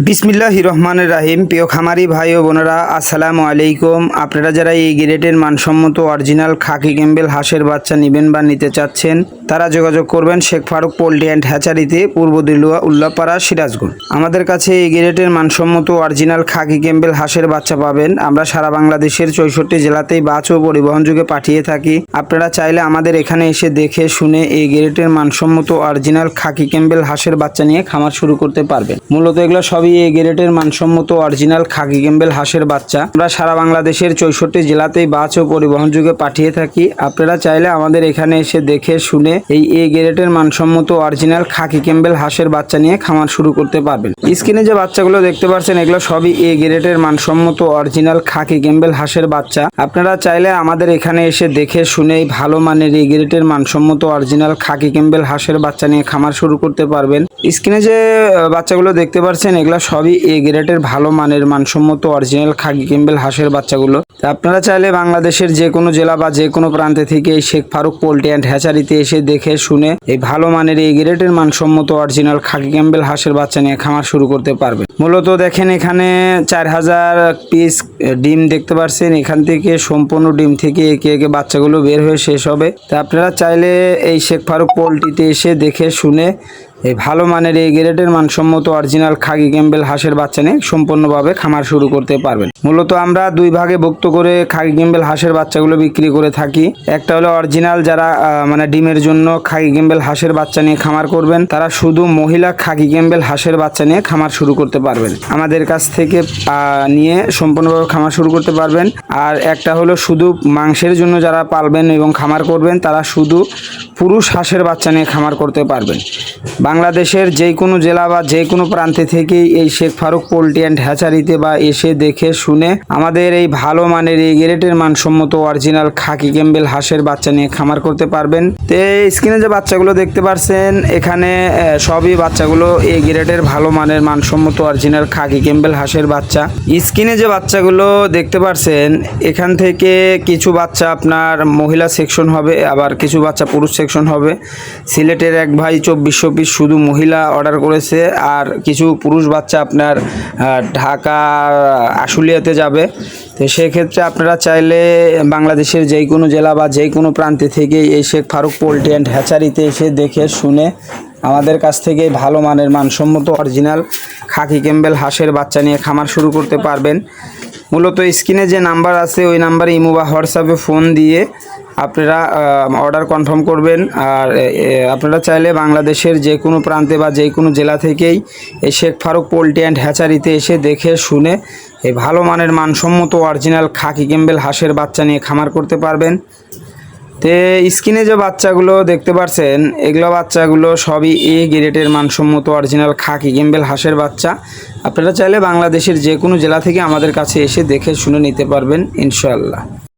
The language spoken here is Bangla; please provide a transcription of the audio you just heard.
বিসমিল্লাহির রহমানির রাহিম। প্রিয় খামারি ভাই ও বোনেরা, আসসালামু আলাইকুম। আপনারা যারা এই গ্রেডের মানসম্মত অরিজিনাল খাকি ক্যাম্বেল হাঁসের বাচ্চা নেবেন বা নিতে চাচ্ছেন, তারা যোগাযোগ করবেন শেখ ফারুক পোল্ট্রি অ্যান্ড হ্যাচারিতে, পূর্ব দিলুয়া, উল্লাপাড়া, সিরাজগঞ্জ। আমাদের কাছে এই গ্রেডের মানসম্মত অরিজিনাল খাকি ক্যাম্বেল হাঁসের বাচ্চা পাবেন। আমরা সারা বাংলাদেশের 64 জেলাতেই বাস ও পরিবহন যুগে পাঠিয়ে থাকি। আপনারা চাইলে আমাদের এখানে এসে দেখে শুনে এই গ্রেডের মানসম্মত অরিজিনাল খাকি ক্যাম্বেল হাঁসের বাচ্চা নিয়ে খামার শুরু করতে পারবেন। মূলত এগুলো সবই এই গ্রেডের মানসম্মত অরিজিনাল খাকি ক্যাম্বেল হাঁসের বাচ্চা আমরা সারা বাংলাদেশের 64 জেলাতেই বাস ও পরিবহন যুগে পাঠিয়ে থাকি। আপনারা চাইলে আমাদের এখানে এসে দেখে শুনে এই গ্রেডের মানসম্মত অরিজিনাল খাকি ক্যাম্বেল হাঁসের বাচ্চা নিয়ে খামার শুরু করতে পারবেন। স্ক্রিনে যে বাচ্চাগুলো দেখতে পাচ্ছেন, এগুলো সবই এই গ্রেডের মানসম্মত অরিজিনাল খাকি ক্যাম্বেল হাঁসের বাচ্চা। আপনারা চাইলে আমাদের এখানে এসে দেখে শুনে ভালো মানের এই গ্রেডের মানসম্মত অরিজিনাল খাকি ক্যাম্বেল হাঁসের বাচ্চা নিয়ে খামার শুরু করতে পারবেন। স্ক্রিনে যে বাচ্চাগুলো দেখতে পাচ্ছেন, এগুলো সবই এ গ্রেডের ভালো মানের মানসম্মত অরিজিনাল খাকি ক্যাম্বেল হাঁসের বাচ্চাগুলো। আপনারা চাইলে বাংলাদেশের যে কোনো জেলা বা যে কোনো প্রান্তে থেকে এই শেখ ফারুক পোল্ট্রি অ্যান্ড হ্যাচারিতে এসে দেখে শুনে এই ভালো মানের এই গ্রেডের মানসম্মত অরিজিনাল খাকি ক্যাম্বেল হাঁসের বাচ্চা নিয়ে খামার শুরু করতে পারবেন। মূলত দেখেন, এখানে 4000 পিস ডিম দেখতে পাচ্ছেন। এখান থেকে সম্পূর্ণ ডিম থেকে একে একে বাচ্চাগুলো বের হয়ে শেষ হবে। তা আপনারা চাইলে এই শেখ ফারুক পোল্ট্রিতে এসে দেখে শুনে এই ভালো মানের এই গ্রেডের মানসম্মত অরিজিনাল খাকি ক্যাম্বেল হাঁসের বাচ্চা নিয়ে সম্পূর্ণভাবে খামার শুরু করতে পারবেন। মূলত আমরা দুই ভাগে ভুক্ত করে খাকি ক্যাম্বেল হাঁসের বাচ্চাগুলো বিক্রি করে থাকি। একটা হলো অরিজিনাল, যারা মানে ডিমের জন্য খাকি ক্যাম্বেল হাঁসের বাচ্চা নিয়ে খামার করবেন, তারা শুধু মহিলা খাকি ক্যাম্বেল হাঁসের বাচ্চা নিয়ে খামার শুরু করতে পারবেন। আমাদের কাছ থেকে নিয়ে সম্পূর্ণভাবে খামার শুরু করতে পারবেন। আর একটা হলো শুধু মাংসের জন্য যারা পালবেন এবং খামার করবেন, তারা শুধু পুরুষ হাঁসের বাচ্চা নিয়ে খামার করতে পারবেন। বাংলাদেশের যে কোনো জেলা বা যে কোনো প্রান্তে থেকেই এই শেখ ফারুক পোল্ট্রি অ্যান্ড হ্যাচারিতে বা এসে দেখে শুনে আমাদের এই ভালো মানের এই গ্রেডের মানসম্মত অরিজিনাল খাকি ক্যাম্বেল হাঁসের বাচ্চা নিয়ে খামার করতে পারবেন। তো এই স্ক্রিনে যে বাচ্চাগুলো দেখতে পাচ্ছেন, এখানে সবই বাচ্চাগুলো এই গ্রেডের ভালো মানের মানসম্মত অরিজিনাল খাকি ক্যাম্বেল হাঁসের বাচ্চা। স্ক্রিনে যে বাচ্চাগুলো দেখতে পাচ্ছেন, এখান থেকে কিছু বাচ্চা আপনার মহিলা সেকশন হবে, আবার কিছু বাচ্চা পুরুষ সেকশন হবে। সিলেটের এক ভাই 2400 পিস শুধু মহিলা অর্ডার করেছে, আর কিছু পুরুষ বাচ্চা আপনার ঢাকা আশুলিয়াতে যাবে। তো সেক্ষেত্রে আপনারা চাইলে বাংলাদেশের যে কোনো জেলা বা যে কোনো প্রান্তে থেকে এই শেখ ফারুক পোল্ট্রি অ্যান্ড হ্যাচারিতে এসে দেখে শুনে আমাদের কাছ থেকে ভালো মানের মানসম্মত অরিজিনাল খাকি ক্যাম্বেল হাঁসের বাচ্চা নিয়ে খামার শুরু করতে পারবেন। মূলত স্ক্রিনে যে নাম্বার আছে, ওই নাম্বারে ইমো বা হোয়াটসঅ্যাপে ফোন দিয়ে আপনারা অর্ডার কনফার্ম করবেন। আর আপনারা চাইলে বাংলাদেশের যে কোনো প্রান্তে বা যে কোনো জেলা থেকেই এই শেখ ফারুক পোল্ট্রি অ্যান্ড হ্যাচারিতে এসে দেখে শুনে এই ভালো মানের মানসম্মত অরিজিনাল খাকি ক্যাম্বেল হাঁসের বাচ্চা নিয়ে খামার করতে পারবেন। তো স্ক্রিনে যে বাচ্চাগুলো দেখতে পাচ্ছেন, এগুলো বাচ্চাগুলো সবই এই গ্রেডের মানসম্মত অরিজিনাল খাকি ক্যাম্বেল হাঁসের বাচ্চা। আপনারা চাইলে বাংলাদেশের যে কোনো জেলা থেকে আমাদের কাছে এসে দেখে শুনে নিতে পারবেন ইনশাআল্লাহ।